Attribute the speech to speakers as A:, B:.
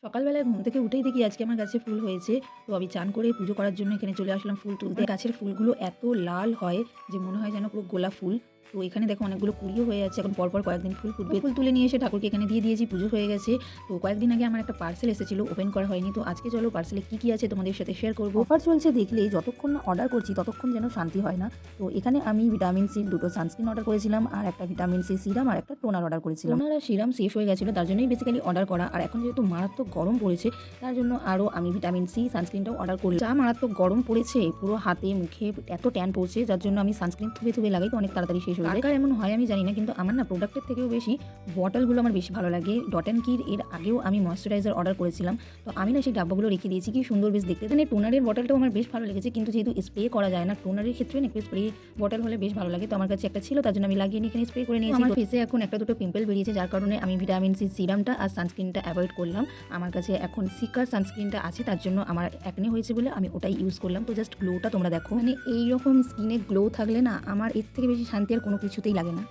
A: সকালবেলায় ঘুম থেকে উঠেই দেখি আজকে আমার গাছে ফুল হয়েছে। তো আমি চান করে পুজো করার জন্য এখানে চলে আসলাম ফুল তুলতে। গাছের ফুলগুলো এত লাল হয় যে মনে হয় যেন পুরো গোলাপ ফুল। তো এখানে দেখো অনেকগুলো কুড়িও হয়ে যাচ্ছে। এখন পরপর কয়েকদিন ফুল ফুটবে। ফুল তুলে নিয়ে এসে ঠাকুরকে এখানে দিয়ে দিয়েছি, পুজো হয়ে গেছে। তো কয়েকদিন আগে আমার একটা পার্সেল এসেছিল, ওপেন করা হয়নি। তো আজকে চলো পার্সেলে কি আছে তোমাদের সাথে শেয়ার করব। অফার চলছে দেখলে যতক্ষণ না অর্ডার করছি ততক্ষণ যেন শান্তি হয় না। তো এখানে আমি ভিটামিন সির 2টো সানস্ক্রিন অর্ডার করেছিলাম, আর একটা ভিটামিন সি সিরাম আর একটা টোনার অর্ডার করেছিলাম। টোনার আর সিরাম শেষ হয়ে গেছিল, তার জন্যই বেসিক্যালি অর্ডার করা। আর এখন যেহেতু মারাত্মক গরম পড়েছে তার জন্য আরও আমি ভিটামিন সি সানস্ক্রিনটাও অর্ডার করি। যা মারাত্মক গরম পড়েছে, পুরো হাতে মুখে এত ট্যান পড়ছে, যার জন্য আমি সানস্ক্রিন থুবে লাগাই, তো অনেক তাড়াতাড়ি শেষ হয়ে যায়। কার এমন হয় আমি জানি না, কিন্তু আমার না প্রোডাক্টের থেকেও বেশি বটলগুলো আমার বেশি ভালো লাগে। ডট অ্যান্ড কির এর আগেও আমি ময়েশ্চারাইজার অর্ডার করেছিলাম, তো আমি না সেই ডাব্বাগুলো রেখে দিয়েছি, কি সুন্দর বেশ দেখতে। মানে টোনারের বটলটাও আমার বেশ ভালো লেগেছে, কিন্তু যেহেতু স্প্রে করা যায় না, টোনারের ক্ষেত্রে না একটু স্প্রে বটল হলে বেশ ভালো লাগে। তো আমার কাছে একটা ছিল, তার জন্য আমি লাগিয়ে নিয়ে এখানে স্প্রে করে নিয়েছি। আমার ফেসে এখন একটা দুটো পিম্পল বেরিয়েছে, যার কারণে আমি ভিটামিন সি সিরামটা আর সানস্ক্রিনটা অ্যাভয়েড করলাম। আমার কাছে এখন সিকার সানস্ক্রিনটা আছে, তার জন্য আমার একনে হয়েছে বলে আমি ওটাই ইউজ করলাম। তো জাস্ট গ্লোটা তোমরা দেখো, মানে এইরকম স্কিনে গ্লো থাকলে না আমার এর থেকে বেশি শান্তি আর কোনো কিছুতেই লাগে না।